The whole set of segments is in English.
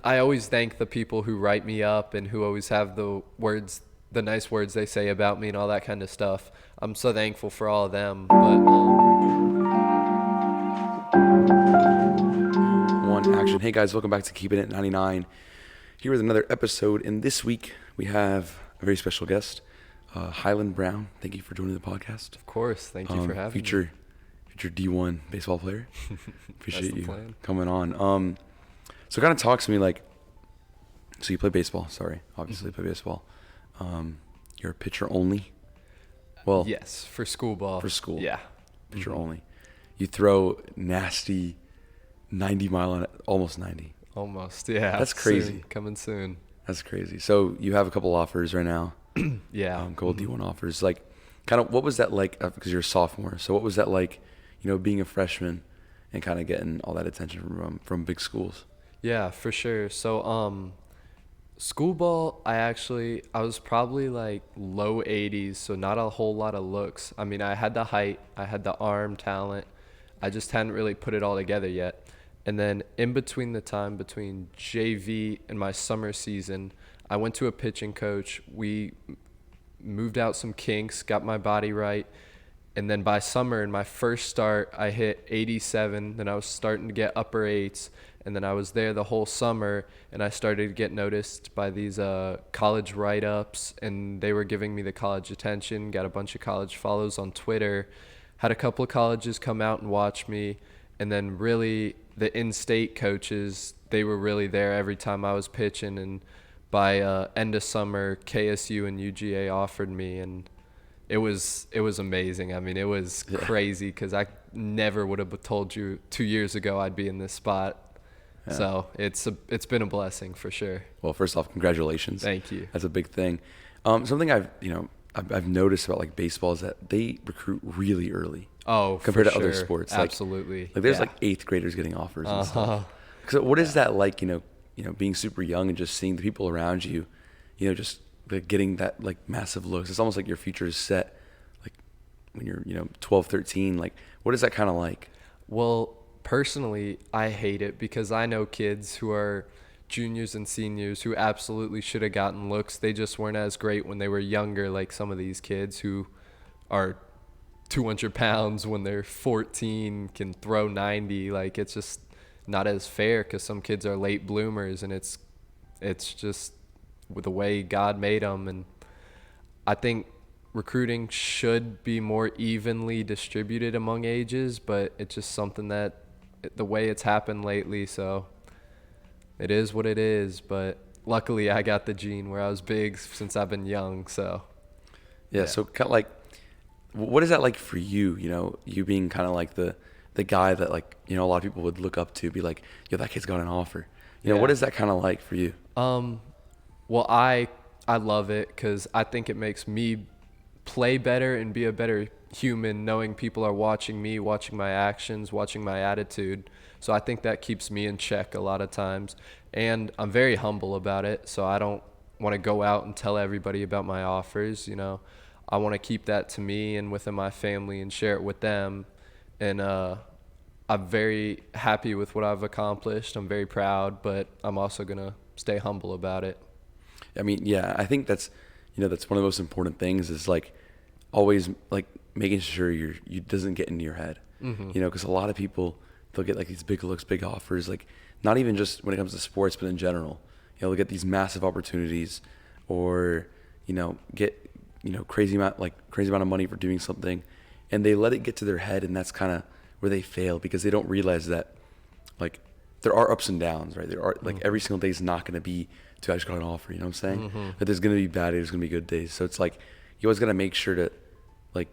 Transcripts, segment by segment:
I always thank the people who write me up and who always have the nice words they say about me and all that kind of stuff. I'm so thankful for all of them. But One action. Hey guys, welcome back to Keeping It 99. Here with another episode, and this week we have a very special guest, Hyland Brown. Thank you for joining the podcast. of course, thank you for having me. Future D1 baseball player. Appreciate you plan. coming on. So kind of talk to me like, so you play baseball. Sorry, obviously play baseball. You're a pitcher only. Well, Yes, for school ball. for school. Yeah. Pitcher only. You throw nasty 90 mile an almost 90. Almost, yeah. That's crazy. Soon, coming soon. That's crazy. So you have a couple offers right now. Yeah. A couple D1 offers. Like, kind of, what was that like? Because you're a sophomore. So what was that like? Being a freshman and kind of getting all that attention from big schools. Yeah, for sure. So, school ball, I was probably like low 80s, so not a whole lot of looks. I mean, I had the height, I had the arm talent. I just hadn't really put it all together yet. And then in between the time between JV and my summer season, I went to a pitching coach. We moved out some kinks, got my body right. And then by summer, in my first start, I hit 87. Then I was starting to get upper eights. And then I was there the whole summer, and I started to get noticed by these college write-ups, and they were giving me the college attention. Got a bunch of college follows on Twitter. Had a couple of colleges come out and watch me. And then really the in-state coaches, they were really there every time I was pitching. And by end of summer, KSU and UGA offered me, and it was amazing. I mean, it was crazy because I never would have told you 2 years ago I'd be in this spot. Yeah. So it's been a blessing for sure. Well, first off, congratulations. Thank you. That's a big thing. Something I've noticed about like baseball is that they recruit really early. Oh, compared for to other sure. sports. Absolutely. Like there's like eighth graders getting offers and stuff. So what is that like? Being super young and just seeing the people around you, just like getting that like massive looks. It's almost like your future is set. Like when you're 12, 13. Like what is that kind of like? Well, personally, I hate it because I know kids who are juniors and seniors who absolutely should have gotten looks. They just weren't as great when they were younger, like some of these kids who are 200 pounds when they're 14, can throw 90. Like, it's just not as fair because some kids are late bloomers, and it's just with the way God made them. And I think recruiting should be more evenly distributed among ages, but it's just something that the way it's happened lately, so it is what it is. But luckily I got the gene where I was big since I've been young. So yeah. So kind of like, what is that like for you? You being kind of like the guy that like a lot of people would look up to, be like, yo, that kid's got an offer. What is that kind of like for you? Well, I love it because I think it makes me play better and be a better human, knowing people are watching me, watching my actions, watching my attitude. So I think that keeps me in check a lot of times. And I'm very humble about it, so I don't want to go out and tell everybody about my offers. I want to keep that to me and within my family and share it with them. And I'm very happy with what I've accomplished. I'm very proud, but I'm also going to stay humble about it. I mean, yeah, I think that's that's one of the most important things is like always like making sure you doesn't get into your head. Because a lot of people, they'll get like these big looks, big offers, like not even just when it comes to sports, but in general. They'll get these massive opportunities, or get crazy amount of money for doing something, and they let it get to their head, and that's kind of where they fail, because they don't realize that like there are ups and downs, right? There are like every single day is not going to be to I just got an offer, you know what I'm saying? But there's going to be bad days, there's going to be good days. So it's like you always got to make sure to like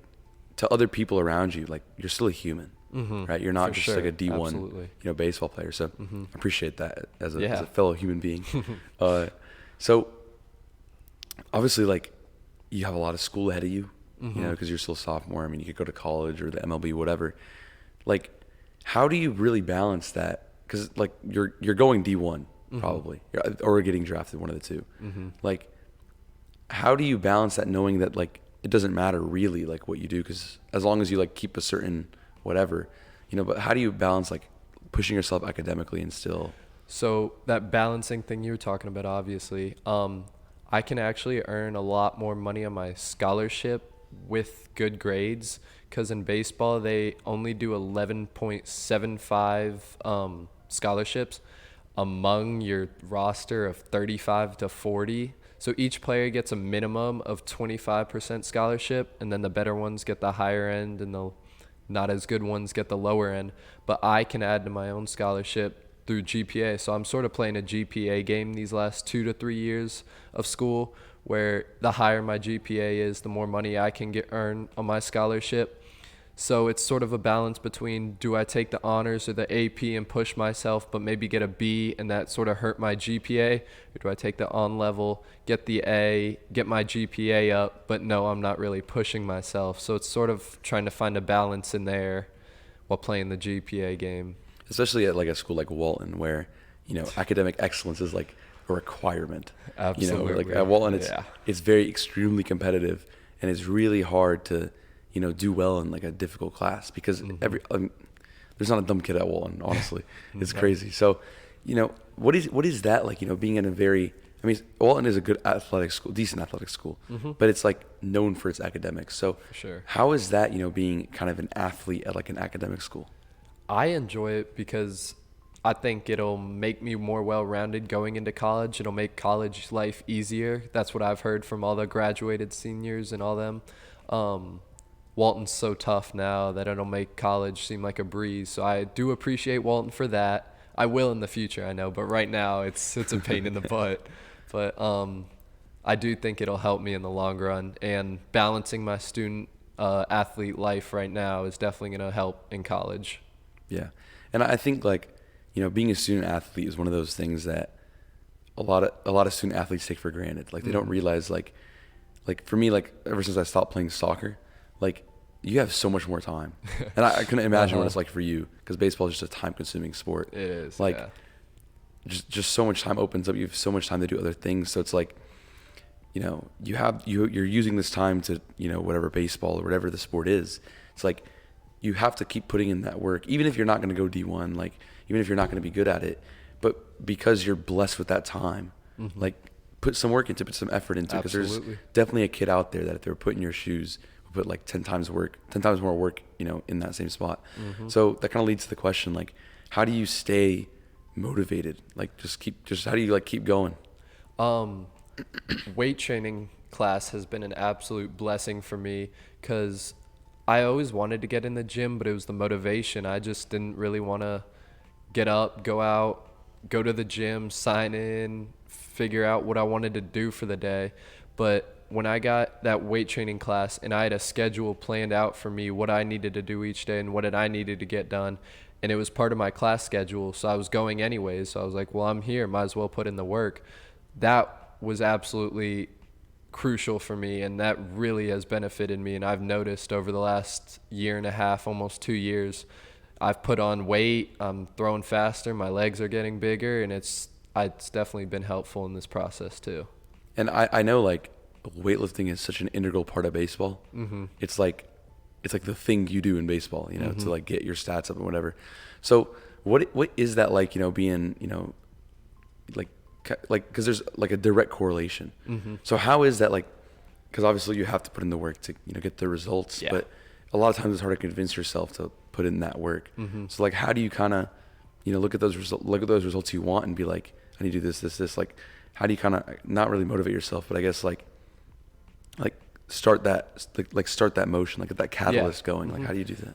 to other people around you, like you're still a human, right? You're not just like a D1 Absolutely. Baseball player. So I appreciate that as a fellow human being. So obviously like you have a lot of school ahead of you, because you're still a sophomore. I mean, you could go to college or the MLB, whatever. Like, how do you really balance that? Because like you're going D1 probably, or getting drafted, one of the two. Like, how do you balance that, knowing that like it doesn't matter really like what you do, because as long as you like keep a certain whatever, but how do you balance like pushing yourself academically and still So that balancing thing you were talking about, obviously, I can actually earn a lot more money on my scholarship with good grades because in baseball they only do 11.75 scholarships among your roster of 35 to 40. So each player gets a minimum of 25% scholarship, and then the better ones get the higher end, and the not as good ones get the lower end. But I can add to my own scholarship through GPA. So I'm sort of playing a GPA game these last 2 to 3 years of school, where the higher my GPA is, the more money I can get earn on my scholarship. So it's sort of a balance between, do I take the honors or the AP and push myself but maybe get a B and that sort of hurt my GPA, or do I take the on level, get the A, get my GPA up, but no, I'm not really pushing myself. So it's sort of trying to find a balance in there while playing the GPA game. Especially at like a school like Walton, where academic excellence is like a requirement. Like Absolutely. at Walton, Yeah. it's very extremely competitive, and it's really hard to do well in like a difficult class because there's not a dumb kid at Walton. Honestly, it's crazy. So, what is that like? Being in a very, I mean, Walton is a good athletic school, decent athletic school, but it's like known for its academics. So, For sure. how is that being kind of an athlete at like an academic school? I enjoy it because I think it'll make me more well-rounded going into college. It'll make college life easier. That's what I've heard from all the graduated seniors and all them. Walton's so tough now that it'll make college seem like a breeze. So I do appreciate Walton for that. I will in the future, I know, but right now it's a pain in the butt. But I do think it'll help me in the long run. And balancing my student athlete life right now is definitely going to help in college. Yeah. And I think like, being a student athlete is one of those things that a lot of student athletes take for granted. Like they don't realize like for me, like ever since I stopped playing soccer, like you have so much more time. And I couldn't imagine what it's like for you because baseball is just a time consuming sport. It is, Like yeah. just so much time opens up. You have so much time to do other things. So it's like, you're using this time to, whatever baseball or whatever the sport is. It's like, you have to keep putting in that work, even if you're not going to go D1, like even if you're not going to be good at it, but because you're blessed with that time, like put some work into, put some effort into, because there's Absolutely. definitely a kid out there that if they were put in your shoes, would put like 10 times more work, in that same spot. So that kind of leads to the question, like, how do you stay motivated? Like how do you like keep going? Weight training class has been an absolute blessing for me because I always wanted to get in the gym, but it was the motivation. I just didn't really want to get up, go out, go to the gym, sign in, figure out what I wanted to do for the day. But when I got that weight training class and I had a schedule planned out for me, what I needed to do each day and what did I needed to get done, and it was part of my class schedule, so I was going anyways. So I was like, well, I'm here, might as well put in the work. That was absolutely crucial for me, and that really has benefited me. And I've noticed over the last year and a half, almost 2 years, I've put on weight, I'm throwing faster, my legs are getting bigger, and it's definitely been helpful in this process too. And I know like weightlifting is such an integral part of baseball. It's like the thing you do in baseball, to like get your stats up and whatever. So what is that like, being, like because there's like a direct correlation. So how is that like, because obviously you have to put in the work to get the results, Yeah. but a lot of times it's hard to convince yourself to put in that work. So like how do you kind of look at those results you want and be like, I need to do this, like how do you kind of not really motivate yourself, but I guess like start that motion, like get that catalyst going, like how do you do that?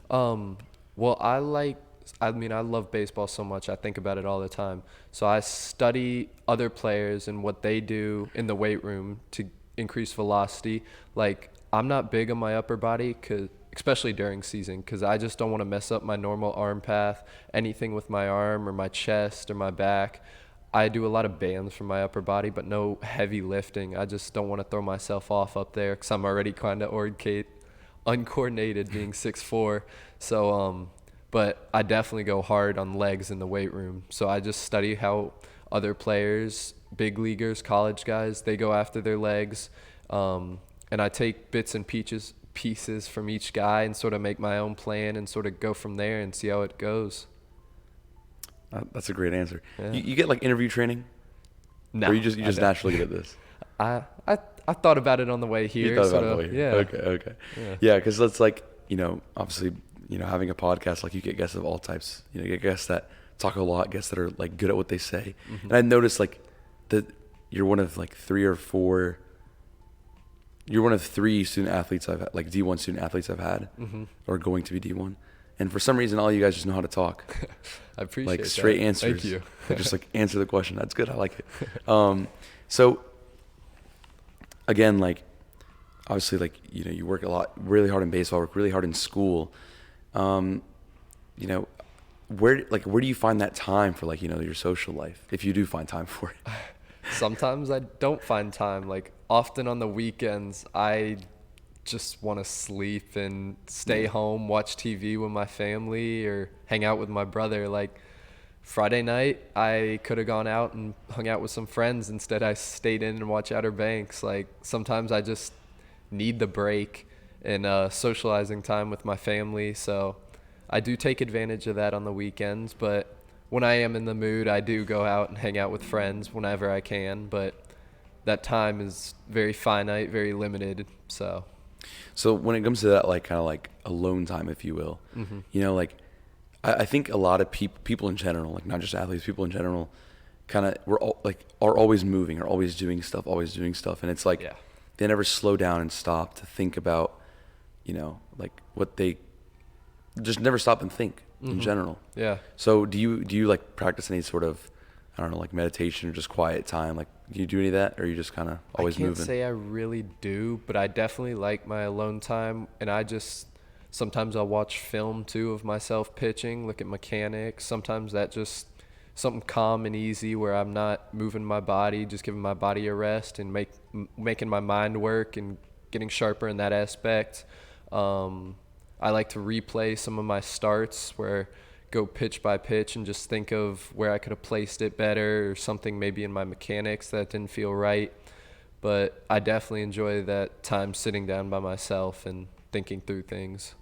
Well, I love baseball so much. I think about it all the time. So I study other players and what they do in the weight room to increase velocity. Like, I'm not big on my upper body, especially during season, because I just don't want to mess up my normal arm path, anything with my arm or my chest or my back. I do a lot of bands for my upper body, but no heavy lifting. I just don't want to throw myself off up there because I'm already kind of uncoordinated being 6'4". So, but I definitely go hard on legs in the weight room. So I just study how other players, big leaguers, college guys, they go after their legs. And I take bits and pieces from each guy and sort of make my own plan and sort of go from there and see how it goes. That's a great answer. Yeah. You get like interview training, No, or you I just don't. naturally good at this? I I I thought about it on the way You here, thought about sort it the of. way here. Yeah. Okay, okay. Yeah. Yeah, because it's like, obviously, having a podcast, like you get guests of all types. You get guests that talk a lot, guests that are like good at what they say. And I noticed like that you're one of like you're one of three student athletes I've had, like D1 student athletes I've had, or going to be D1. And for some reason, all you guys just know how to talk, I appreciate like that. straight answers. Thank you. Like, just like answer the question. That's good. I like it. So again, like obviously, like you work a lot, really hard in baseball, work really hard in school. You know, where do you find that time for like your social life, if you do find time for it? Sometimes I don't find time. Like often on the weekends, I just want to sleep and stay home, watch TV with my family or hang out with my brother. Like Friday night, I could have gone out and hung out with some friends. Instead, I stayed in and watched Outer Banks. Like sometimes I just need the break and socializing time with my family. So I do take advantage of that on the weekends, but when I am in the mood, I do go out and hang out with friends whenever I can, but that time is very finite, very limited. So when it comes to that, like kind of like alone time, if you will, like I think a lot of people in general, like not just athletes, people in general, kind of are always moving, are always doing stuff, and it's like Yeah. they never slow down and stop to think about, like what they just never stop and think in general. Yeah. So do you like practice any sort of, I don't know, like meditation or just quiet time? Like, do you do any of that, or are you just kind of always I can't moving? say I really do, but I definitely like my alone time, and sometimes I'll watch film too of myself pitching, look at mechanics. Sometimes that just something calm and easy where I'm not moving my body, just giving my body a rest and making my mind work and getting sharper in that aspect. I like to replay some of my starts where go pitch by pitch and just think of where I could have placed it better or something maybe in my mechanics that didn't feel right. But I definitely enjoy that time sitting down by myself and thinking through things.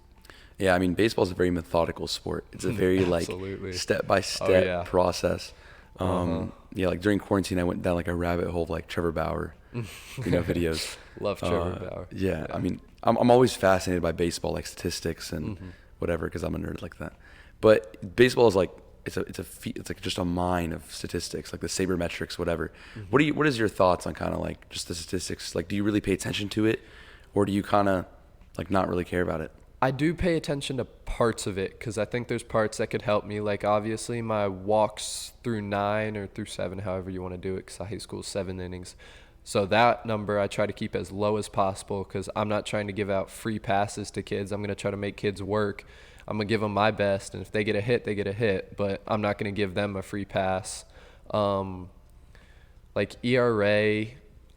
Yeah, I mean, baseball is a very methodical sport. It's a very like Absolutely. step by Oh, step yeah. process. Yeah, like during quarantine, I went down like a rabbit hole of like Trevor Bauer, videos. Love Trevor Bauer. Yeah, I mean, I'm always fascinated by baseball, like statistics and whatever, because I'm a nerd like that. But baseball is like it's like just a mine of statistics, like the sabermetrics, whatever. What is your thoughts on kind of like just the statistics? Like, do you really pay attention to it, or do you kind of like not really care about it? I do pay attention to parts of it because I think there's parts that could help me. Like obviously my walks through 9 or through 7, however you want to do it, because high school is 7 innings. So that number I try to keep as low as possible because I'm not trying to give out free passes to kids. I'm going to try to make kids work. I'm going to give them my best, and if they get a hit, they get a hit. But I'm not going to give them a free pass. Like ERA,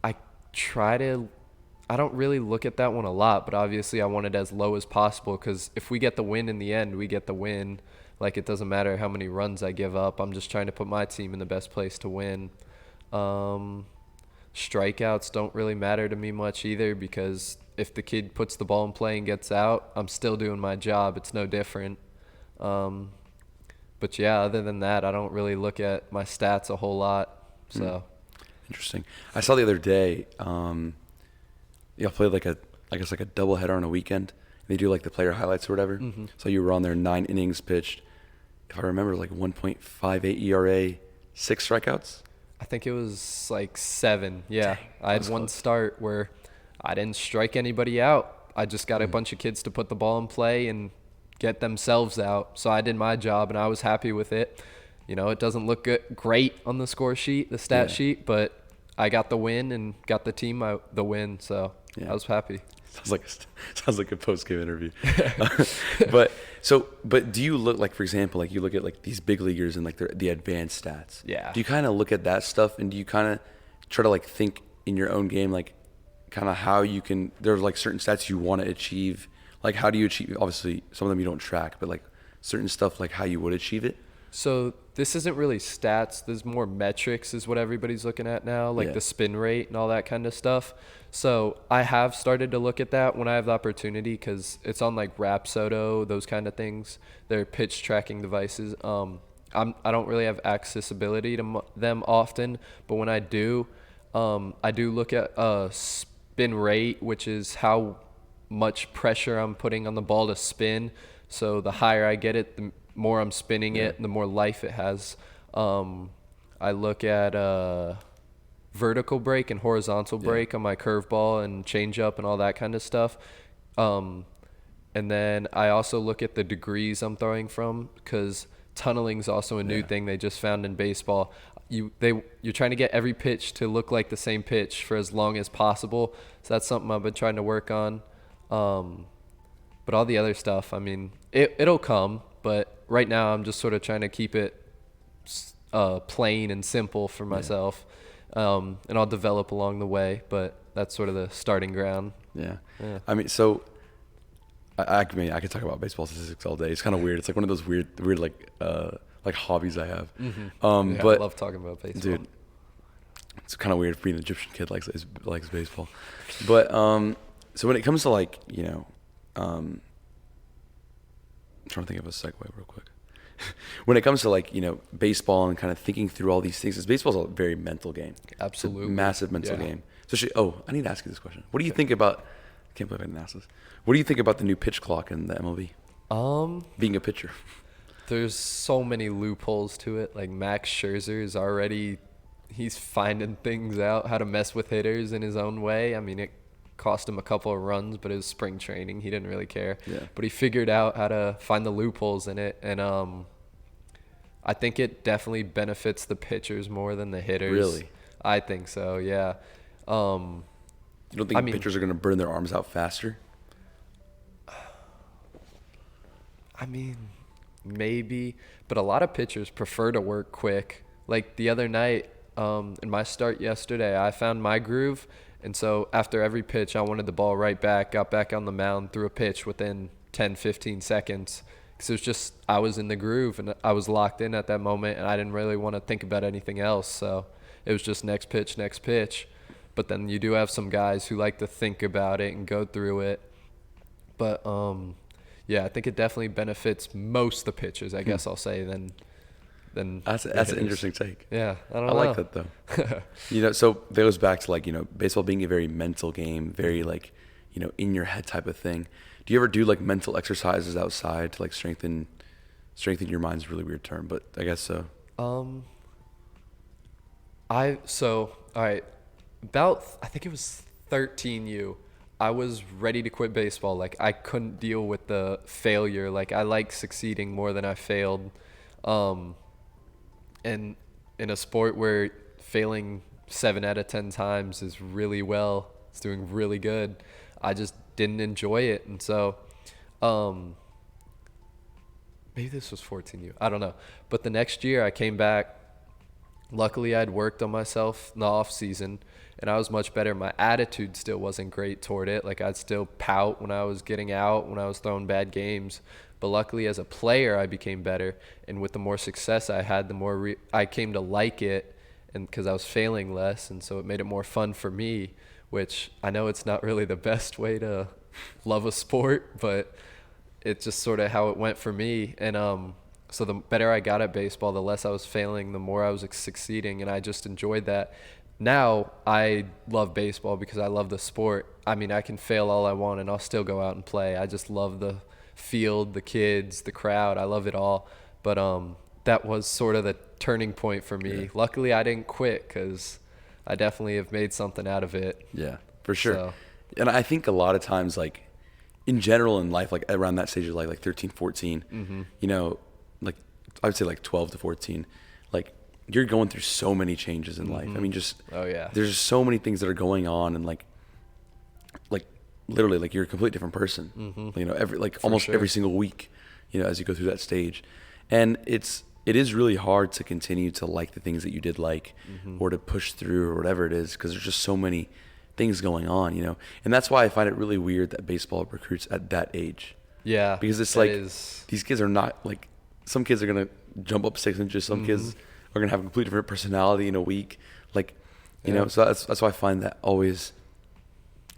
I try to I don't really look at that one a lot, but obviously I want it as low as possible because if we get the win in the end, we get the win. Like it doesn't matter how many runs I give up. I'm just trying to put my team in the best place to win. Strikeouts don't really matter to me much either because if the kid puts the ball in play and gets out, I'm still doing my job. It's no different. But yeah, other than that, I don't really look at my stats a whole lot. So Interesting. I saw the other day. Y'all played like I guess like a doubleheader on a weekend. They do like the player highlights or whatever. So you were on there, 9 innings pitched. If I remember, like 1.58 ERA, 6 strikeouts. I think it was like 7. Yeah. Dang, I had that's one close. start where I didn't strike anybody out. I just got a bunch of kids to put the ball in play and get themselves out. So I did my job and I was happy with it. It doesn't look great on the score sheet, the stat sheet, but I got the win and got the team the win. So I was happy. Sounds like a post game interview. But do you look like, for example, like you look at like these big leaguers and like the advanced stats? Yeah. Do you kind of look at that stuff and do you kind of try to like think in your own game, like kind of how you can? There's like certain stats you want to achieve. Like how do you achieve? Obviously, some of them you don't track, but like certain stuff, like how you would achieve it. So this isn't really stats. There's more metrics is what everybody's looking at now, like the spin rate and all that kind of stuff. So I have started to look at that when I have the opportunity because it's on like Rapsodo, those kind of things. They're pitch tracking devices. I don't really have accessibility to them often, but when I do look at spin rate, which is how much pressure I'm putting on the ball to spin. So the higher I get it, the more I'm spinning Yeah. it, the more life it has. I look at vertical break and horizontal Yeah. break on my curveball and changeup and all that kind of stuff. Um, and then I also look at the degrees I'm throwing from, because tunneling is also a new Yeah. thing they just found in baseball. You're trying to get every pitch to look like the same pitch for as long as possible. So that's something I've been trying to work on. But all the other stuff, I mean, it'll come. But right now, I'm just sort of trying to keep it plain and simple for Yeah. myself, and I'll develop along the way. But that's sort of the starting ground. Yeah. Yeah. I mean, so I mean, I could talk about baseball statistics all day. It's kind of weird. It's like one of those weird like hobbies I have. Yeah, But I love talking about baseball. dude, it's kind of weird being an Egyptian kid likes baseball. But so when it comes to like, I'm trying to think of a segue real quick. When it comes to like, baseball and kind of thinking through all these things, because baseball's a very mental game. Absolutely. It's a massive mental Yeah. game. Especially, I need to ask you this question. What do you think about, I can't believe I didn't ask this. What do you think about the new pitch clock in the MLB? Being a pitcher. There's so many loopholes to it. Like Max Scherzer is already, he's finding things out, how to mess with hitters in his own way. I mean, it cost him a couple of runs, but it was spring training. He didn't really care. Yeah. But he figured out how to find the loopholes in it. And I think it definitely benefits the pitchers more than the hitters. Really? I think so, yeah. You don't think pitchers are going to burn their arms out faster? I mean, maybe, but a lot of pitchers prefer to work quick. Like the other night, in my start yesterday, I found my groove, and so after every pitch, I wanted the ball right back, got back on the mound, threw a pitch within 10, 15 seconds. Because it was just, I was in the groove, and I was locked in at that moment, and I didn't really want to think about anything else. So it was just next pitch, next pitch. But then you do have some guys who like to think about it and go through it. But yeah, I think it definitely benefits most the pitchers, I guess I'll say, than That's the an hitters. interesting take. Yeah, I don't I know. like that though. So that goes back to like, baseball being a very mental game, very like, in your head type of thing. Do you ever do like mental exercises outside to like strengthen your mind's a really weird term, but I guess so. All right, I think it was 13U. I was ready to quit baseball. Like I couldn't deal with the failure. Like I like succeeding more than I failed. And in a sport where failing 7 out of 10 times is really well, it's doing really good, I just didn't enjoy it. And so maybe this was 14U. I don't know. But the next year I came back. Luckily, I'd worked on myself in the off season, and I was much better. My attitude still wasn't great toward it. Like I'd still pout when I was getting out, when I was throwing bad games. But luckily, as a player, I became better. And with the more success I had, the more I came to like it, and because I was failing less, and so it made it more fun for me. Which I know it's not really the best way to love a sport, but it's just sort of how it went for me. And so the better I got at baseball, the less I was failing, the more I was succeeding, and I just enjoyed that. Now I love baseball because I love the sport. I mean, I can fail all I want and I'll still go out and play. I just love the field, the kids, the crowd. I love it all. But that was sort of the turning point for me. Yeah. Luckily, I didn't quit because I definitely have made something out of it. Yeah, for sure. So. And I think a lot of times, like in general in life, like around that stage of life, like 13, 14, like I would say like 12 to 14, like you're going through so many changes in life. I mean, just, Oh, yeah. there's just so many things that are going on, and like literally like you're a completely different person, almost sure. every single week, as you go through that stage. And it is really hard to continue to like the things that you did like, or to push through or whatever it is, because there's just so many things going on, and that's why I find it really weird that baseball recruits at that age. Yeah. Because it's it like is. these kids are not like, some kids are gonna jump up 6 inches, some kids are gonna have a completely different personality in a week, like so that's why I find that always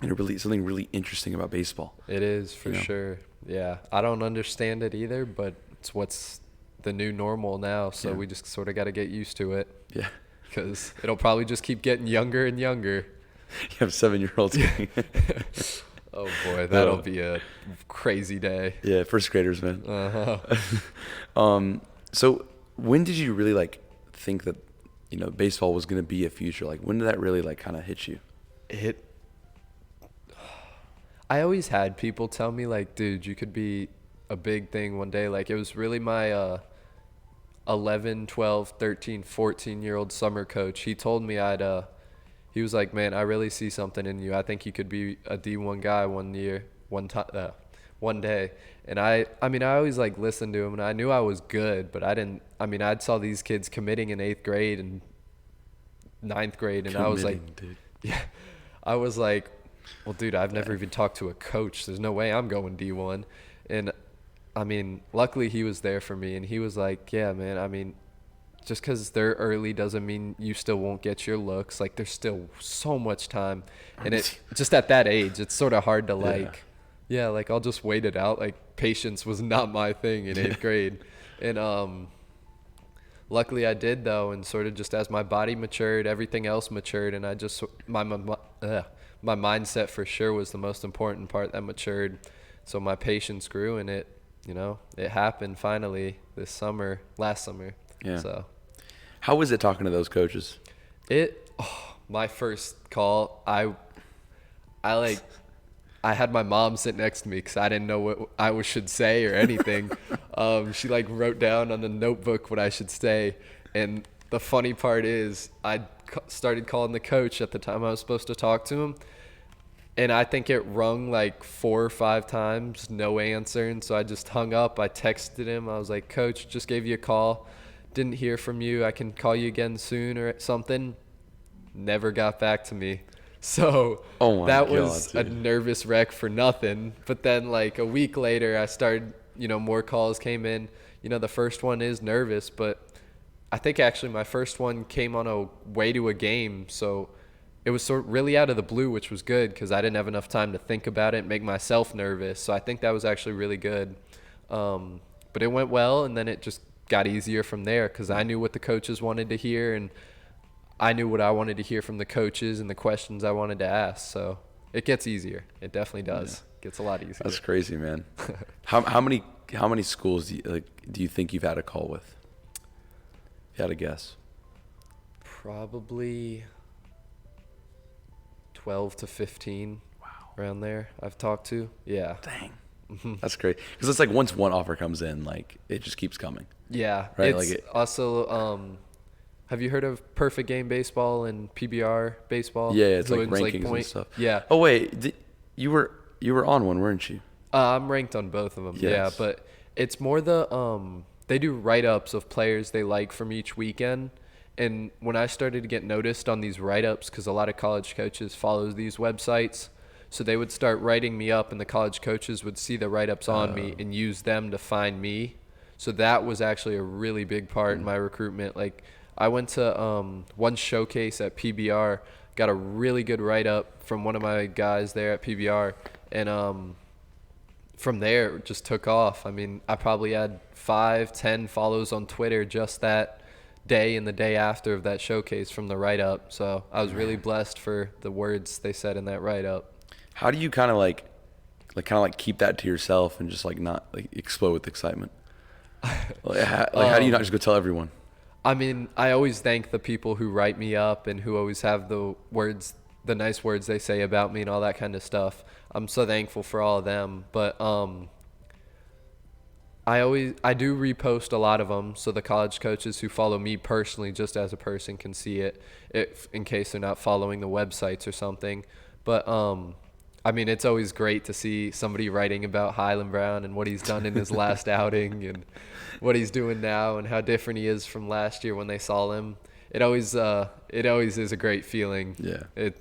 really something really interesting about baseball. It is for You know? sure. Yeah. I don't understand it either, but it's what's the new normal now, so Yeah. we just sort of got to get used to it Yeah. because it'll probably just keep getting younger and younger. You have 7-year-olds. Oh boy, that'll be a crazy day. Yeah, first graders, man. Uh-huh. So when did you really like think that, baseball was going to be a future? Like when did that really like kind of hit you? It I always had people tell me like, dude, you could be a big thing one day. Like it was really my 11, 12, 13, 14-year-old summer coach. He told me he was like, "Man, I really see something in you. I think you could be a D1 guy one day." And I mean, I always like listened to him and I knew I was good, but I saw these kids committing in 8th grade and 9th grade and I was like, dude. yeah, I was like, well, dude, I've never even talked to a coach. There's no way I'm going D1. And I mean, luckily he was there for me and he was like, yeah, man, I mean, just because they're early doesn't mean you still won't get your looks. Like there's still so much time. And it just at that age, it's sort of hard to like, yeah, like I'll just wait it out. Like patience was not my thing in 8th grade. And luckily I did though. And sort of just as my body matured, everything else matured. And I just, my mindset for sure was the most important part that matured. So my patience grew and it happened finally last summer. Yeah. So How was it talking to those coaches? My first call, I had my mom sit next to me because I didn't know what I should say or anything. She like wrote down on the notebook what I should say. And the funny part is I started calling the coach at the time I was supposed to talk to him. And I think it rung like 4 or 5 times, no answer. And so I just hung up. I texted him. I was like, "Coach, just gave you a call. Didn't hear from you. I can call you again soon," or something. Never got back to me. So that was a nervous wreck for nothing. But then like a week later, I started, more calls came in. The first one is nervous, but I think actually my first one came on a way to a game. So it was really out of the blue, which was good because I didn't have enough time to think about it and make myself nervous. So I think that was actually really good. But it went well, and then it just got easier from there because I knew what the coaches wanted to hear, and I knew what I wanted to hear from the coaches and the questions I wanted to ask. So it gets easier. It definitely does. It gets a lot easier. That's crazy, man. How many schools do you think you've had a call with? If you had to guess. Probably 12 to 15. Wow. Around there I've talked to. Yeah. Dang. That's great. Because it's like once one offer comes in, like it just keeps coming. Yeah. Right. It's also, have you heard of Perfect Game Baseball and PBR Baseball? Yeah, it's So like rankings and stuff. Yeah. Oh wait, you were on one, weren't you? I'm ranked on both of them. Yes. Yeah, but it's more they do write-ups of players they like from each weekend. And when I started to get noticed on these write-ups, because a lot of college coaches follow these websites, so they would start writing me up, and the college coaches would see the write-ups on me and use them to find me. So that was actually a really big part in my recruitment. Like I went to one showcase at PBR, got a really good write-up from one of my guys there at PBR, and from there it just took off. I mean, I probably had 5-10 follows on Twitter just that day and the day after of that showcase from the write-up. So I was really blessed for the words they said in that write-up. How do you kind of keep that to yourself and just like not like explode with excitement? How do you not just go tell everyone? I mean, I always thank the people who write me up and who always have the nice words they say about me and all that kind of stuff. I'm so thankful for all of them. But I do repost a lot of them, so the college coaches who follow me personally, just as a person, can see it, if in case they're not following the websites or something. But I mean, it's always great to see somebody writing about Hyland Brown and what he's done in his last outing and what he's doing now and how different he is from last year when they saw him. It always is a great feeling.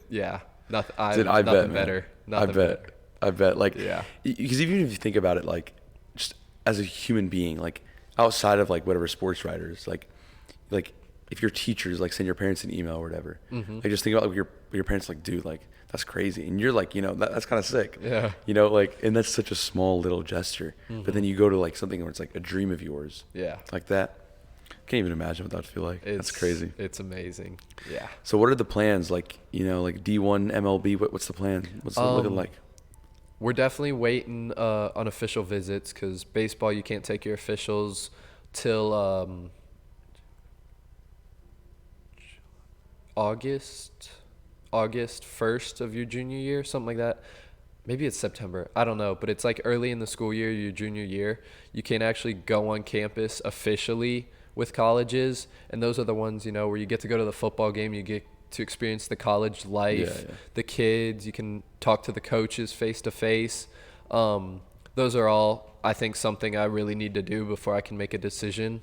Yeah. Nothing I bet, better. Man. I bet. Like, yeah. Because even if you think about it, like, just as a human being, like outside of like whatever sports writers, like if your teachers like send your parents an email or whatever, Mm-hmm. like just think about like your parents like, dude, like that's crazy, and you're like, that's kind of sick, Yeah. like, and that's such a small little gesture. But then you go to like something where it's like a dream of yours, Yeah. like that. Can't even imagine what that would feel like. That's crazy. It's amazing. Yeah. So what are the plans? Like, like D1 MLB, what's the plan? What's it looking like? We're definitely waiting on official visits because baseball, you can't take your officials till August 1st of your junior year, something like that. Maybe it's September. I don't know, but it's like early in the school year, your junior year. You can actually go on campus officially with colleges, and those are the ones, where you get to go to the football game, you get to experience the college life, Yeah. the kids, you can talk to the coaches face to face. Those are all, I think, something I really need to do before I can make a decision,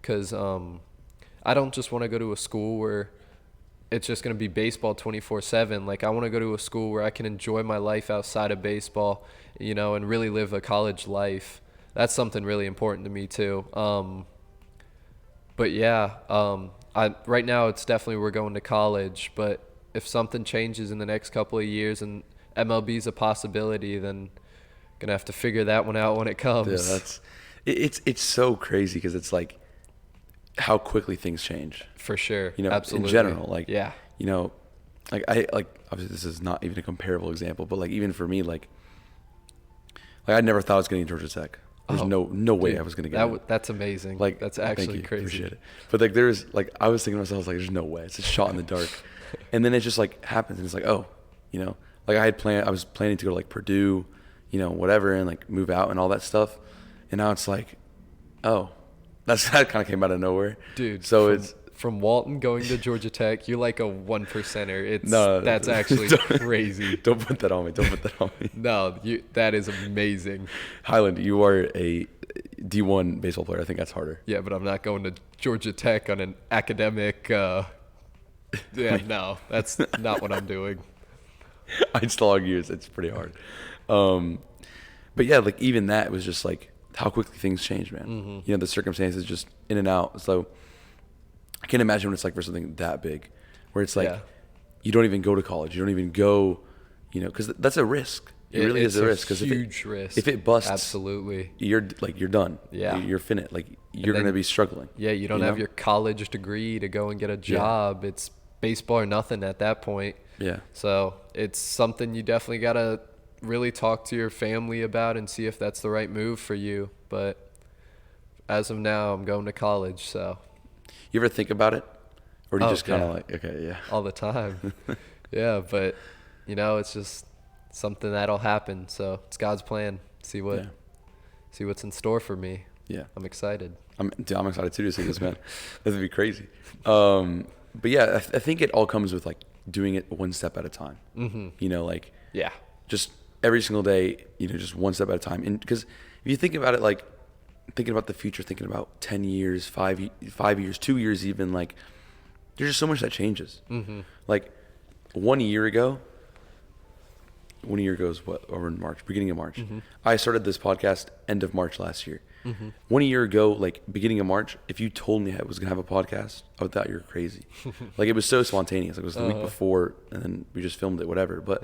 because I don't just want to go to a school where it's just going to be baseball 24/7. Like, I want to go to a school where I can enjoy my life outside of baseball, and really live a college life. That's something really important to me too. But yeah, right now it's definitely we're going to college, but if something changes in the next couple of years and MLB is a possibility, then gonna have to figure that one out when it comes. Yeah, it's so crazy because it's like how quickly things change. For sure. In Absolutely. general, like, yeah. Like obviously this is not even a comparable example, but like even for me, like I never thought I was getting Georgia Tech. There's no way Dude, I was gonna get it. That's amazing. Like, that's thank actually you, crazy. appreciate it. But like I was thinking to myself, like, there's no way. It's a shot in the dark. And then it just like happens, and it's like, oh, like I was planning to go to like Purdue, whatever, and like move out and all that stuff. And now it's like, oh, that kind of came out of nowhere, Dude. So it's from Walton going to Georgia Tech. You're like a 1%er. That's No, actually crazy. Don't put that on me. No, that is amazing. Hyland, you are a D1 baseball player. I think that's harder. Yeah, but I'm not going to Georgia Tech on an academic. Yeah, no, that's not what I'm doing. I'd still argue it's pretty hard. But yeah, like even that was just like how quickly things change, man. Mm-hmm. The circumstances just in and out. So I can't imagine what it's like for something that big, where it's like you don't even go to college, you don't even go, because that's a risk. It really is a risk. Because huge risk. If it busts, absolutely, you're done. Yeah, you're finished. Like you're gonna be struggling. Yeah, you don't have your college degree to go and get a job. Yeah. It's baseball or nothing at that point. Yeah. So it's something you definitely gotta really talk to your family about and see if that's the right move for you. But as of now, I'm going to college. So. You ever think about it, or do you just kind of like, okay, yeah, all the time? Yeah, but it's just something that'll happen. So it's God's plan. See what's in store for me. Yeah, I'm excited. I'm excited too to see this, man. This would be crazy. But yeah, I think it all comes with like doing it one step at a time. Mm-hmm. Just every single day, just one step at a time. And because if you think about it, like thinking about the future, thinking about 10 years, 5 years, 2 years even, like there's just so much that changes. Mm-hmm. Like 1 year ago is what, over in March, beginning of March. Mm-hmm. I started this podcast end of March last year. Mm-hmm. 1 year ago, like beginning of March, if you told me I was going to have a podcast, I would thought you were crazy. Like it was so spontaneous. Like, it was the week before and then we just filmed it, whatever. But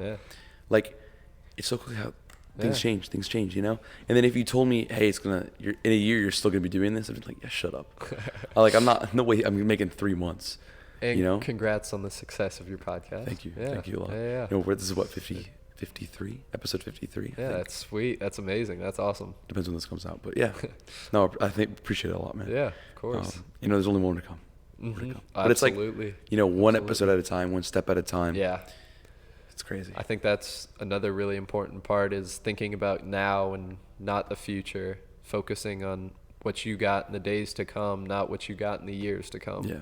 like, it's so cool how things change, And then if you told me, hey, in a year, you're still going to be doing this, I'd be like, yeah, shut up. I'm not, no way, I'm making 3 months. And congrats on the success of your podcast. Thank you. Yeah. Thank you a lot. Yeah. This is what, 53? Episode 53. Yeah, that's sweet. That's amazing. That's awesome. Depends when this comes out. But yeah. No, I appreciate it a lot, man. Yeah, of course. There's only more to come. Mm-hmm. But Absolutely. It's like, one episode at a time, one step at a time. Yeah. It's crazy. I think that's another really important part is thinking about now and not the future, focusing on what you got in the days to come, not what you got in the years to come. Yeah.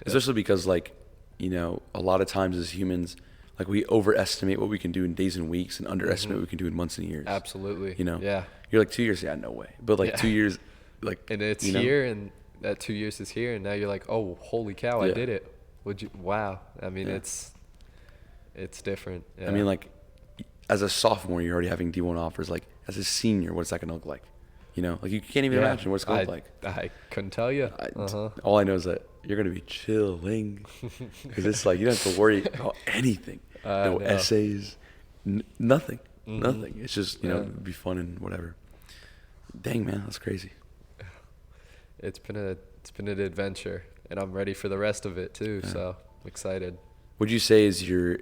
Especially because like, a lot of times as humans, like we overestimate what we can do in days and weeks and underestimate what we can do in months and years. Absolutely. Yeah. You're like 2 years, no way. But like 2 years, like, and it's here, and that 2 years is here, and now you're like, oh, holy cow, I did it. Wow. I mean, it's different. Yeah. I mean, like, as a sophomore, you're already having D1 offers. Like, as a senior, what's that going to look like? You know, like you can't even imagine what it's going to look like. I couldn't tell you. All I know is that you're going to be chilling because it's like you don't have to worry about anything. No know. essays, nothing. Nothing. It's just, you know, it'd be fun and whatever. Dang, man, that's crazy. It's been an adventure, and I'm ready for the rest of it too. Yeah. So I'm excited. What'd you say is your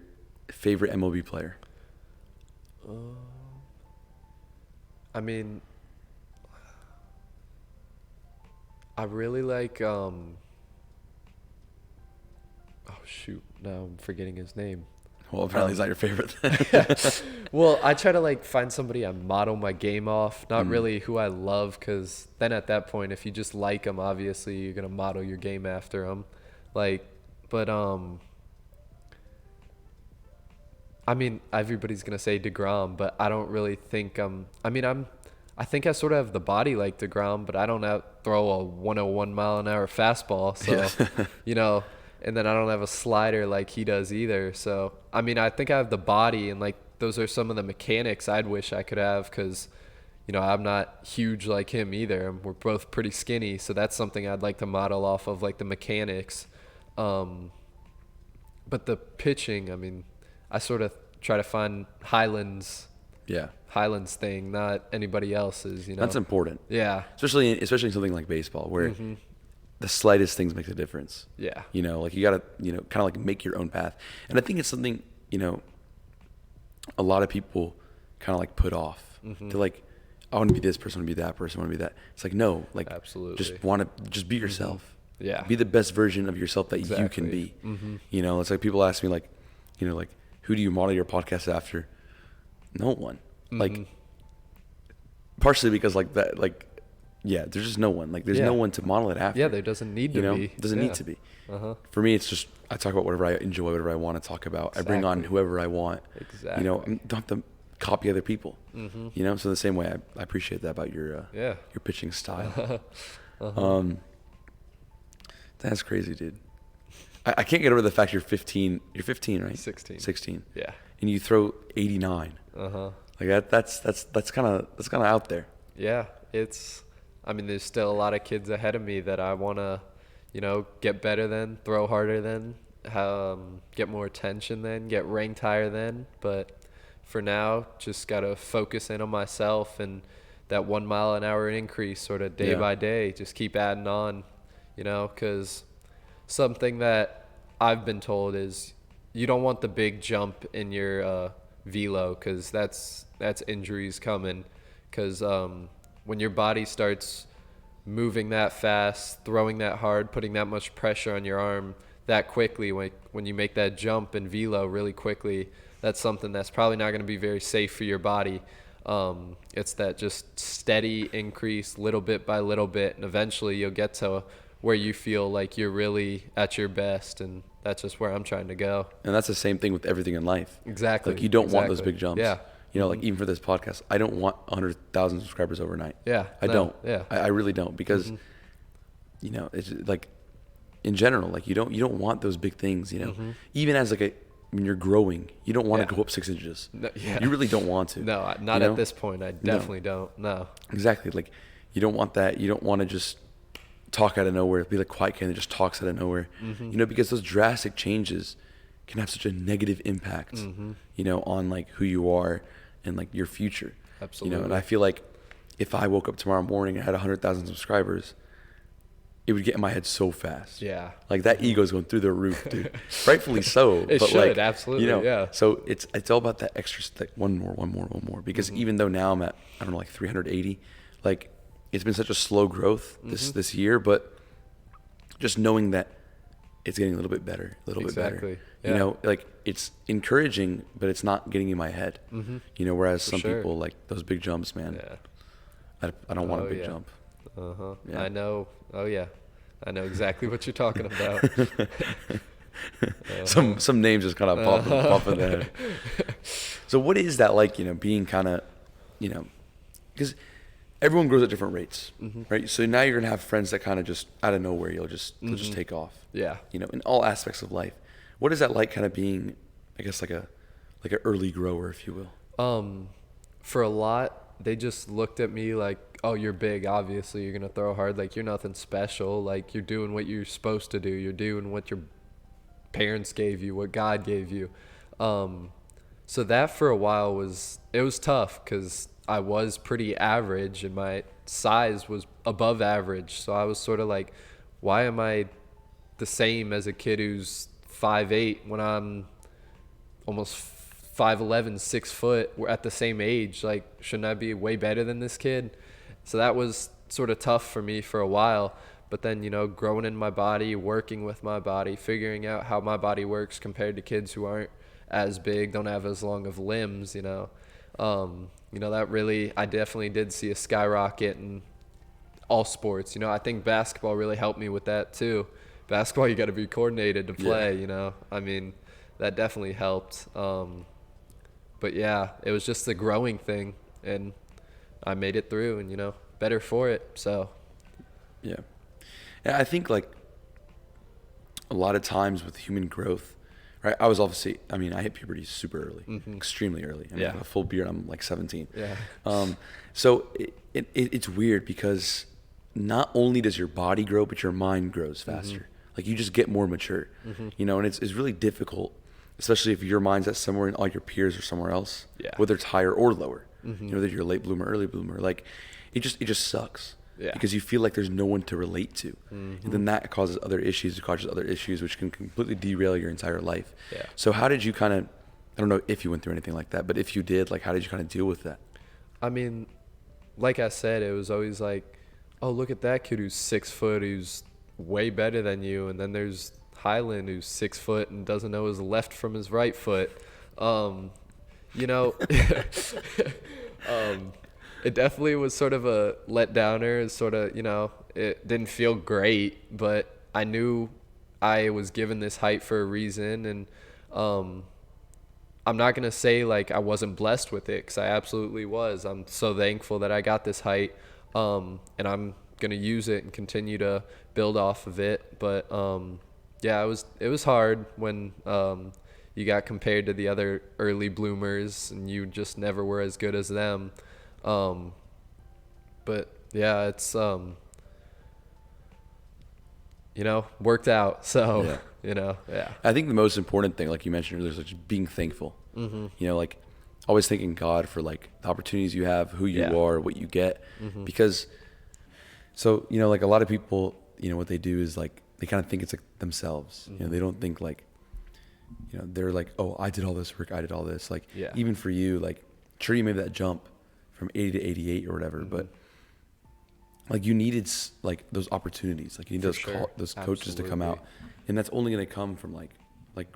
favorite MLB player? I mean, I really like. Oh shoot! Now I'm forgetting his name. Well, apparently he's not your favorite. Well, I try to like find somebody I model my game off, not really who I love, because then at that point, if you just like them, obviously you're gonna model your game after them. Like, but I mean, everybody's gonna say DeGrom, but I don't really think I think I sort of have the body like DeGrom, but I don't throw a 101 mile an hour fastball, so you know. And then I don't have a slider like he does either. So, I mean, I think I have the body, and like those are some of the mechanics I'd wish I could have, because, you know, I'm not huge like him either. We're both pretty skinny, so that's something I'd like to model off of, like the mechanics. But the pitching, I mean, I sort of try to find Hyland's thing, not anybody else's. You know, That's important. Yeah. Especially in something like baseball, where the slightest things make a difference. Yeah. You know, like you gotta, you know, kind of like make your own path. And I think it's something, you know, a lot of people kind of like put off. They're like, I want to be this person, I want to be that person, I want to be that. It's like, no, like, Absolutely. just be yourself. Yeah. Be the best version of yourself that you can be. You know, it's like people ask me like, you know, like, who do you model your podcast after? No one. Like, partially because like that, like, yeah, there's just no one. Like, there's no one to model it after. Yeah, there doesn't need to be. It doesn't need to be. For me, it's just I talk about whatever I enjoy, whatever I want to talk about. Exactly. I bring on whoever I want. Exactly. You know, I don't have to copy other people. You know, so the same way I appreciate that about your pitching style. That's crazy, dude. I can't get over the fact you're 15. You're 15, right? 16. 16. Yeah. And you throw 89. Like that's kind of out there. Yeah, I mean, there's still a lot of kids ahead of me that I want to, you know, get better than, throw harder than, get more attention than, get ranked higher than. But for now, just got to focus in on myself and that 1 mile an hour increase sort of day by day. Just keep adding on, you know, because something that I've been told is you don't want the big jump in your velo, because that's injuries coming. Because when your body starts moving that fast, throwing that hard, putting that much pressure on your arm that quickly, when you make that jump in velo really quickly, that's something that's probably not going to be very safe for your body. It's that just steady increase, little bit by little bit, and eventually you'll get to where you feel like you're really at your best, and that's just where I'm trying to go. And that's the same thing with everything in life. Exactly. Like, you don't want those big jumps. Yeah. You know, like even for this podcast, I don't want 100,000 subscribers overnight. Yeah. I don't. Yeah. I really don't, because, you know, it's like in general, like you don't want those big things, you know, even as like when you're growing, you don't want to go up 6 inches. No, yeah. You really don't want to. No, not at this point. I definitely don't. No. Exactly. Like, you don't want that. You don't want to just talk out of nowhere, be like quiet kid that just talks out of nowhere, you know, because those drastic changes can have such a negative impact, you know, on like who you are and like your future. Absolutely. You know, and I feel like if I woke up tomorrow morning and had 100,000 subscribers, it would get in my head so fast. Yeah. Like that ego's going through the roof, dude. Rightfully so. It but should, like, absolutely, you know, yeah. So it's all about that extra, like one more. Because even though now I'm at, I don't know, like 380, like it's been such a slow growth this year, but just knowing that it's getting a little bit better, Exactly. Yeah. You know, like it's encouraging, but it's not getting in my head. You know, whereas some people, like those big jumps, man, I don't want a big jump. Yeah. I know. Oh yeah, I know exactly what you're talking about. Some names just kind of pop in the head. So what is that like, you know, being kind of, you know, because everyone grows at different rates, right? So now you're gonna have friends that kind of just out of nowhere, they'll just take off. Yeah. You know, in all aspects of life. What is that like, kind of being, I guess, like an early grower, if you will? For a lot, they just looked at me like, oh, you're big, obviously you're gonna throw hard. Like, you're nothing special. Like, you're doing what you're supposed to do. You're doing what your parents gave you, what God gave you. Um, so that for a while was tough because I was pretty average and my size was above average. So I was sort of like, why am I the same as a kid who's 5'8" when I'm almost 5'11", 6 foot? We're at the same age. Like, shouldn't I be way better than this kid? So that was sort of tough for me for a while. But then, growing in my body, working with my body, figuring out how my body works compared to kids who aren't as big, don't have as long of limbs. That really, I definitely did see a skyrocket in all sports. I think basketball really helped me with that too. Basketball, you got to be coordinated to play. I mean, that definitely helped. But yeah, it was just the growing thing, and I made it through, and better for it. So Yeah. Yeah, I think like a lot of times with human growth, right? I hit puberty super early, extremely early. I got a full beard. I'm like 17. Yeah. So it's weird because not only does your body grow, but your mind grows faster. Like, you just get more mature, and it's really difficult, especially if your mind's at somewhere and all your peers are somewhere else, whether it's higher or lower, whether you're a late bloomer, early bloomer, like it just sucks. Yeah. Because you feel like there's no one to relate to. And then that causes other issues, which can completely derail your entire life. Yeah. So how did you I don't know if you went through anything like that, but if you did, like, how did you kind of deal with that? I mean, like I said, it was always like, oh, look at that kid who's 6 foot, who's way better than you. And then there's Hyland, who's 6 foot and doesn't know his left from his right foot. It definitely was sort of a letdowner. It didn't feel great, but I knew I was given this height for a reason. And I'm not going to say like I wasn't blessed with it, because I absolutely was. I'm so thankful that I got this height, and I'm going to use it and continue to build off of it. But yeah, it was hard when you got compared to the other early bloomers and you just never were as good as them. But yeah, it's, worked out. So, yeah. I think the most important thing, like you mentioned earlier, is like just being thankful. Like always thanking God for like the opportunities you have, who you are, what you get. Because, so, like a lot of people, what they do is like, they kind of think it's like themselves. They don't think like, they're like, oh, I did all this work, I did all this. Like, even for you, like, sure, you made that jump from 80 to 88 or whatever, but like you needed like those opportunities, like you need those coaches to come out, and that's only going to come from like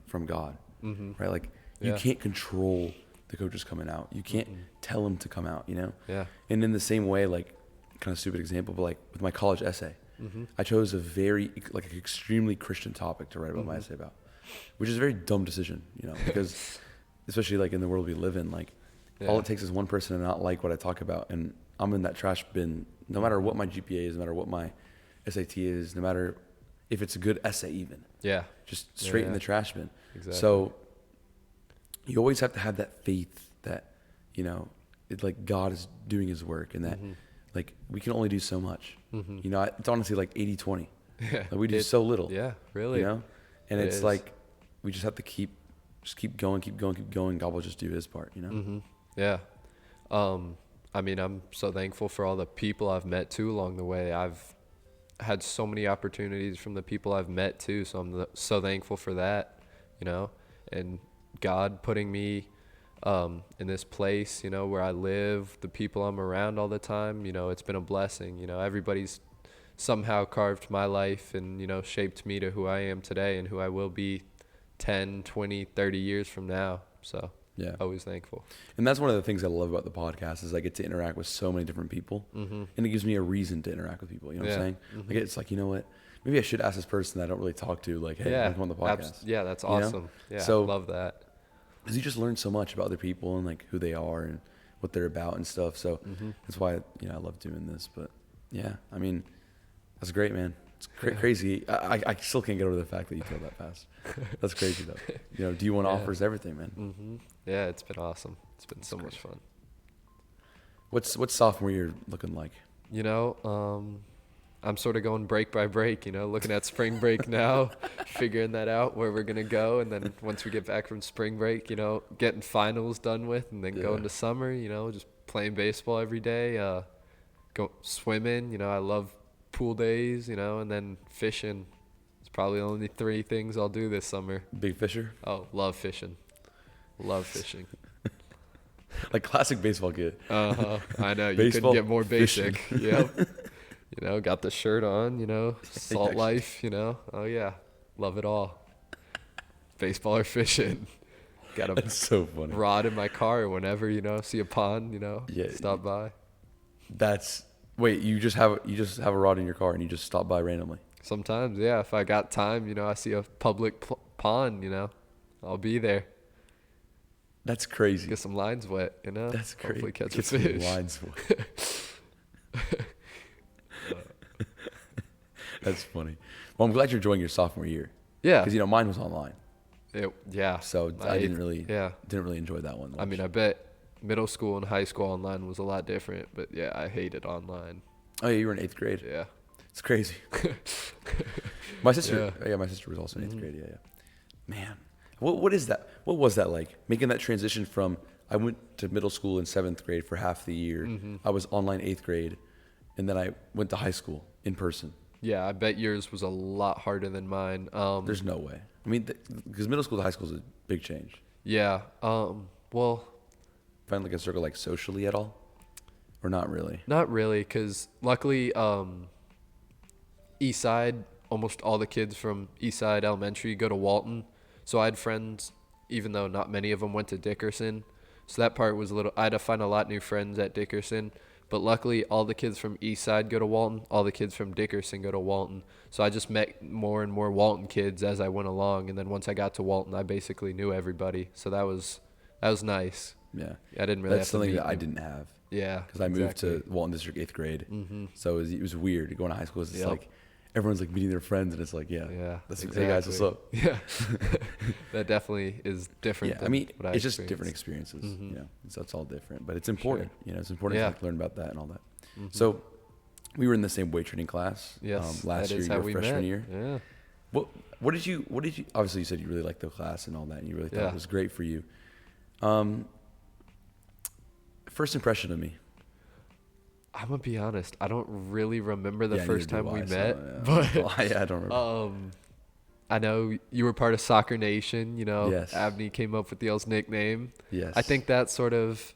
from God, right? Like you can't control the coaches coming out. You can't tell them to come out, Yeah. And in the same way, like, kind of stupid example, but like with my college essay, I chose a very like extremely Christian topic to write about my essay about, which is a very dumb decision, because especially like in the world we live in, like all it takes is one person to not like what I talk about, and I'm in that trash bin, no matter what my GPA is, no matter what my SAT is, no matter if it's a good essay even. Yeah. Just straight in the trash bin. Exactly. So you always have to have that faith that, like God is doing his work, and that like we can only do so much. It's honestly like 80-20. Yeah. Like we do so little. Yeah, really. And it's like we just have to keep going. God will just do his part, Yeah. I mean, I'm so thankful for all the people I've met too along the way. I've had so many opportunities from the people I've met too, so I'm so thankful for that, and God putting me in this place, where I live, the people I'm around all the time, it's been a blessing. Everybody's somehow carved my life and, shaped me to who I am today and who I will be 10, 20, 30 years from now. So yeah, always thankful. And that's one of the things I love about the podcast is I get to interact with so many different people, and it gives me a reason to interact with people. You know what I'm saying? Like it's like, what? Maybe I should ask this person that I don't really talk to, like, hey, come on the podcast. Yeah, that's awesome. Yeah, so, love that. Because you just learn so much about other people and like who they are and what they're about and stuff. So that's why I love doing this. But yeah, I mean, that's great, man. It's crazy. I still can't get over the fact that you told that fast. That's crazy though. D1 offers everything, man. Yeah, it's been awesome. It's been so much fun. What's sophomore year looking like? You know, I'm sort of going break by break, you know, looking at spring break now, figuring that out where we're going to go. And then once we get back from spring break, you know, getting finals done with and then Yeah. going to summer, you know, just playing baseball every day, go swimming. You know, I love pool days, you know, and then fishing. It's probably only three things I'll do this summer. Big Fisher, Oh, love fishing. Love fishing. like classic baseball kid. Uh-huh. I know. You couldn't Baseball, get more fishing. basic. Yep. You know, got the shirt on, you know, salt Actually, life, you know. Oh, yeah. Love it all. Baseball or fishing. Got a that's so funny. rod in my car whenever, you know, see a pond, you know, Yeah, stop by. That's wait. You just have a rod in your car and you just stop by randomly. Sometimes, yeah, if I got time, you know, I see a public pond, you know, I'll be there. That's crazy. Get some lines wet, you know. That's crazy. Hopefully catch a Get some fish. lines. That's funny. Well, I'm glad you're enjoying your sophomore year Yeah. because mine was online, Yeah. so My I didn't eighth- really Yeah. enjoy that one I mean, much. I bet middle school and high school online was a lot different, but yeah, I hated online. Oh yeah, you were in eighth grade. Yeah. It's crazy. My sister, Yeah. my sister was also in eighth Mhm. grade. Yeah, yeah. Man, what is that? What was that like? Making that transition from I went to middle school in seventh grade for half the year. Mhm. I was online eighth grade, and then I went to high school in person. Yeah, I bet yours was a lot harder than mine. There's no way. I mean, because middle school to high school is a big change. Yeah. Well, Find like a circle like socially at all, or not really. not really, because luckily, East Side, almost all the kids from East Side Elementary go to Walton. So I had friends, even though not many of them went to Dickerson. So that part was a little, I had to find a lot new friends at Dickerson. But luckily, all the kids from East Side go to Walton. All the kids from Dickerson go to Walton. So I just met more and more Walton kids as I went along. And then once I got to Walton, I basically knew everybody. So that was nice. Yeah, I didn't really that's have to something meet that I them. didn't have Yeah, because I moved to Walton District eighth grade. Mm-hmm. So it was weird going to high school. It's just Yep. like everyone's like meeting their friends, and it's like, yeah, Yeah, that's exactly. hey guys, what's up? Yeah, that definitely is different. Yeah, I than mean, what I it's just different experienced. experiences, Mhm. So it's all different, but it's important. It's important Yeah. to like learn about that and all that. Mhm. So we were in the same weight training class. Yes, last that year, is how your we freshman met. year. Yeah. What did you obviously you said you really liked the class and all that, and you really thought Yeah. it was great for you. Um, first impression of me. I'm gonna be honest. I don't really remember the Yeah, first neither do time we I, so, met, yeah. but Yeah, I don't remember. I know you were part of Soccer Nation. You know, Yes. Abney came up with the L's nickname. Yes. I think that sort of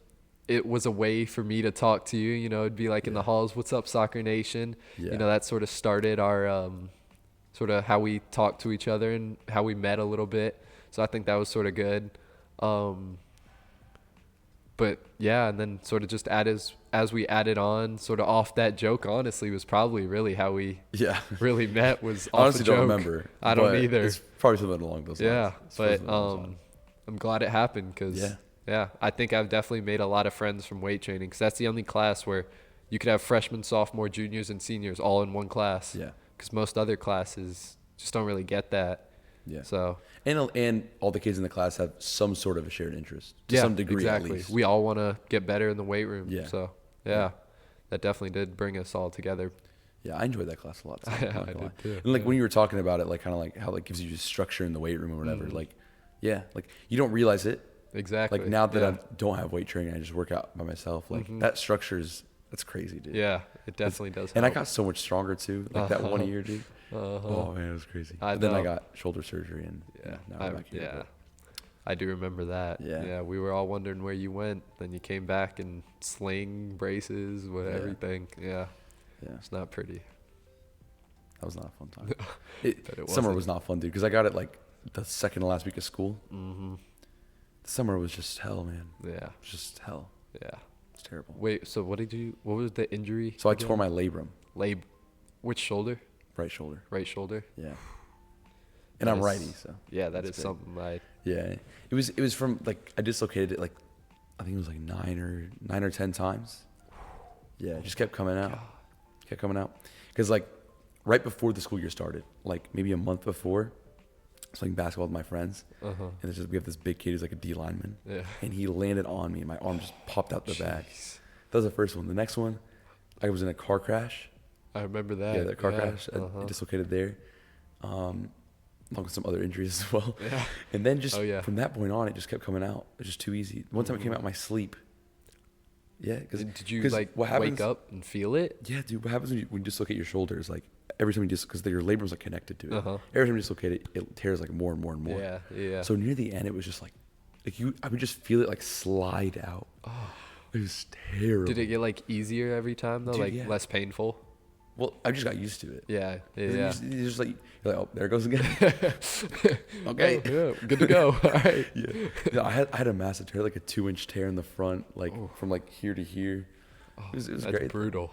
it was a way for me to talk to you. You know, it'd be like in the Yeah. halls, "What's up, Soccer Nation?" Yeah. You know, that sort of started our sort of how we talked to each other and how we met a little bit. So I think that was sort of good. But yeah, and then sort of just as we added on, sort of off that joke, honestly, was probably really how we Yeah. really met was off Honestly, a joke. don't remember. I don't but either. It's probably something along those lines. Yeah, It's probably but something along those lines. I'm glad it happened because Yeah. I think I've definitely made a lot of friends from weight training because that's the only class where you could have freshmen, sophomore, juniors, and seniors all in one class. Yeah. Because most other classes just don't really get that. Yeah. So And all the kids in the class have some sort of a shared interest to yeah, some degree exactly. at least. We all want to get better in the weight room. Yeah. So yeah, that definitely did bring us all together. Yeah, I enjoyed that class a lot. Too, Yeah, I'm not I gonna did lie. too. And like Yeah. when you were talking about it, like kind of like how it gives you just structure in the weight room or whatever. Mhm. Like, yeah, like you don't realize it. Exactly. Like now that yeah. I don't have weight training, I just work out by myself. Like Mhm. that structure that's crazy, dude. Yeah, it definitely does. And I help. got so much stronger too. Like that one year, dude. Uh-huh. Oh man, it was crazy. I But then I know. got shoulder surgery and Yeah, now I'm back here. yeah. but- I do remember that. Yeah. We were all wondering where you went. Then you came back and sling braces, with Yeah. everything. Yeah, Yeah, it's not pretty. that was not a fun time. Bet it Summer wasn't. was not fun, dude, because I got it like the second to last week of school. Mm-hmm. Summer was just hell, man. Yeah, It was just hell. yeah. It's terrible. Wait, so what was the injury? So I again? tore my labrum, Which shoulder? right shoulder. Right shoulder. Yeah. And That I'm is- righty, so Yeah, that That's is big. something I. yeah. It was from like I dislocated it like I think it was like 9 or 10 times. Yeah, it just kept coming out. Kept coming out. Because like right before the school year started, like maybe a month before, I was playing basketball with my friends, Uh huh. and we have this big kid who's like a D lineman, Yeah. and he landed on me, and my arm just popped out the back. Jeez. That was the first one. The next one, I was in a car crash. I remember that. Yeah, that car crash. I dislocated there. Along with some other injuries as well. Yeah. And then just Oh, yeah. from that point on, it just kept coming out. It was just too easy. One time it came out in my sleep. Yeah, because Did you like wake up and feel it? Yeah, dude. What happens when you dislocate your shoulders? Like every time you because your labrum is like connected to it. Uh-huh. Every time you dislocate it, it tears like more and more and more. Yeah, yeah. So near the end, it was just like I would just feel it like slide out. Oh, it was terrible. Did it get like easier every time though? Dude, Like yeah. less painful? Well, I just got used to it. Yeah, yeah. And Yeah. you're just like, oh, there it goes again. Okay. Oh, yeah, good to go. All right. Yeah, I had a massive tear, like a 2-inch tear in the front, like from like here to here. It was That's great. brutal.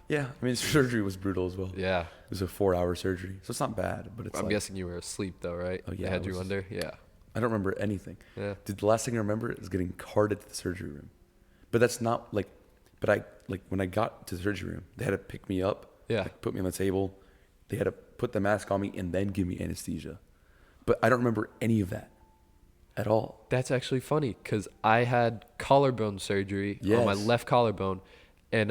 Yeah, I mean surgery was brutal as well. Yeah. It was a 4-hour surgery, so it's not bad, but it's I'm like, guessing you were asleep though, right? Oh, yeah, They had I you was- under. Yeah. I don't remember anything. Yeah. Dude, the last thing I remember is getting carted to the surgery room. But that's not like, but I, like when I got to the surgery room, they had to pick me up, Yeah. like, put me on the table. They had to put the mask on me and then give me anesthesia. But I don't remember any of that at all. That's actually funny because I had collarbone surgery on my Yes. left collarbone, and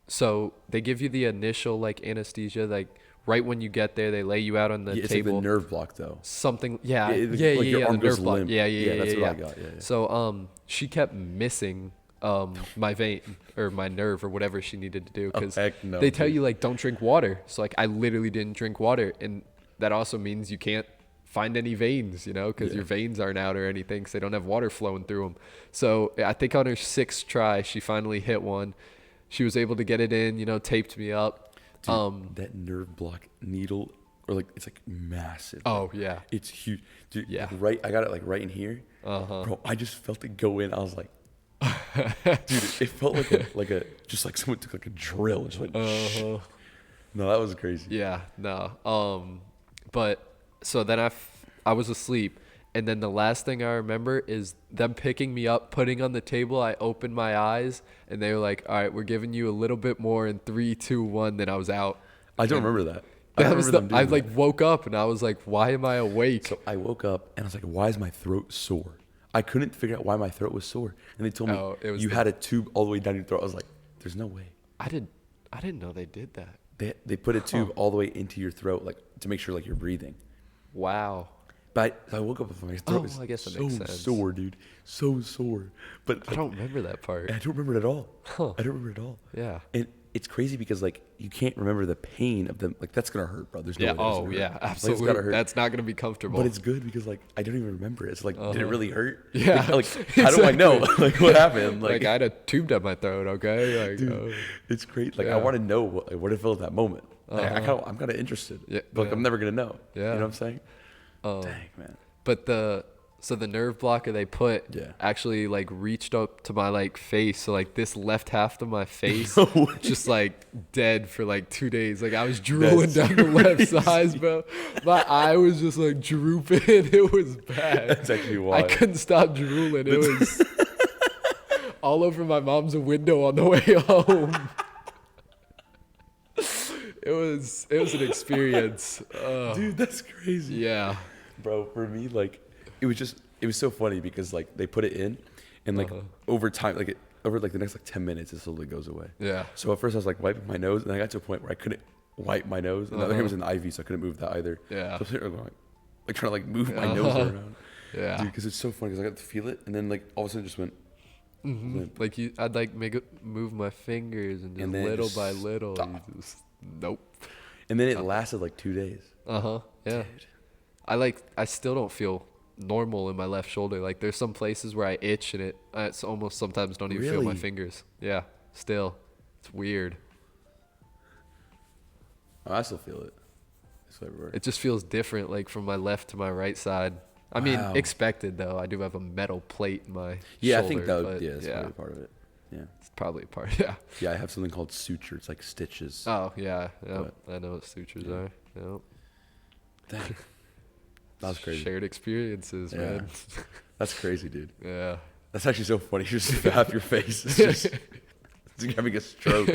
so they give you the initial like anesthesia, like right when you get there, they lay you out on the Yeah, it's like table. the nerve block though. Something, yeah, Yeah, yeah, like your yeah, arm the goes nerve block. limp. Yeah, yeah, Yeah, yeah, that's yeah. what I got, yeah. So she kept missing my vein or my nerve or whatever she needed to do because heck no, they tell dude. you like don't drink water. So like I literally didn't drink water, and that also means you can't find any veins, you know, because your veins aren't out or anything because they don't have water flowing through them. So I think on her 6th try, she finally hit one. She was able to get it in, you know, taped me up. Dude, that nerve block needle, or like it's like massive. Oh yeah. It's huge, dude. Yeah. Like right, I got it like right in here. Bro, I just felt it go in. I was like, dude, it felt like a just like someone took like a drill and just went. No, that was crazy. Yeah, no. But so then I was asleep, and then the last thing I remember is them picking me up, putting on the table. I opened my eyes, and they were like, "All right, we're giving you a little bit more in 3, 2, 1." Then I was out. I don't remember that. I That don't was remember them I doing like that. woke up and I was like, "Why am I awake?" So I woke up and I was like, why is my throat sore? I couldn't figure out why my throat was sore, and they told me Oh, it was you the- had a tube all the way down your throat. I was like, there's no way. I didn't know they did that. They put a tube all the way into your throat, like to make sure like you're breathing. Wow. But I woke up with my throat Oh, was I guess that so makes sense. sore, dude, so sore. But I like, don't remember that part. I don't remember it at all. Huh. I don't remember it at all. Yeah. And it's crazy because like you can't remember the pain of them. Like that's gonna hurt, bro. There's no Yeah. way that's Oh gonna yeah. hurt. Like, it's Absolutely. gotta hurt. That's not gonna be comfortable. But it's good because like I don't even remember it. It's like, did it really hurt? Yeah, Like how do I know? Like what happened? like I had a tube down my throat. Okay. Like. dude, it's great. Like Yeah. I want to know what it felt at that moment. Like, I'm kind of interested. Yeah, But like yeah. I'm never gonna know. Yeah. You know what I'm saying? Dang man. But the nerve blocker they put Yeah. actually like reached up to my like face. So like this left half of my face No way. just like dead for like 2 days. Like I was drooling That's down the left side, bro. My eye was just like drooping. It was bad. That's actually I wild. couldn't stop drooling. It was all over my mom's window on the way home. It was an experience. Dude, that's crazy. Yeah. Bro, for me, like, it was so funny because like they put it in, and like over time, like over like the next like 10 minutes, it slowly goes away. Yeah. So at first I was like wiping my nose, and I got to a point where I couldn't wipe my nose, and the other hand was in the IV, so I couldn't move that either. Yeah. So I was sitting there going, like trying to like move my nose around. Yeah. Dude, because it's so funny because I got to feel it, and then like all of a sudden it just went. limp. Like I'd like move my fingers and just And then it little just by little. You stopped. just, nope. And then it lasted like 2 days. Yeah. I still don't feel normal in my left shoulder. Like there's some places where I itch and it's almost sometimes don't even feel my Really? fingers. Yeah. Still, it's weird. Oh, I still feel it. It's everywhere. It just feels different, like from my left to my right side. I mean, Wow. expected though. I do have a metal plate in my Yeah, shoulder. I think that. but Yeah, that's probably part of it. Yeah. it's probably a part. Yeah. Yeah, I have something called suture. It's like stitches. Oh yeah. Yeah. But- I know what sutures yeah. are. Yep. Dang. That was crazy. Shared experiences, Yeah. man. That's crazy, dude. Yeah. That's actually so funny. Just half your face. It's just it's like having a stroke.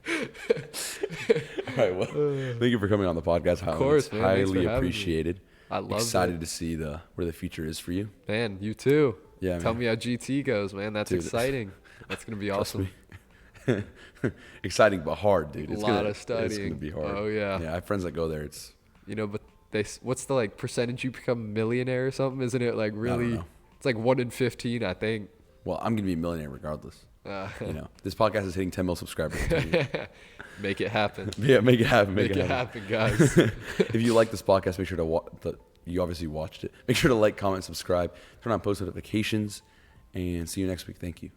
All right. Well, thank you for coming on the podcast, Hyland. course, It's man. Thanks for highly having me. appreciated. I love Excited it. to see where the future is for you. Man, you too. Yeah, Tell man. me how GT goes, man. That's Dude. exciting. That's gonna be Trust awesome. me. Exciting but hard, dude. A It's lot gonna of studying. It's gonna be hard. Oh yeah. Yeah, I have friends that go there. It's But what's the like percentage you become a millionaire or something? Isn't it like I don't really? know. It's like 1 in 15, I think. Well, I'm gonna be a millionaire regardless. Uh, This podcast is hitting 10 mil subscribers. Make it happen. Yeah, make it happen. Make it happen, guys. If you like this podcast, make sure to you obviously watched it. Make sure to like, comment, subscribe, turn on post notifications, and see you next week. Thank you.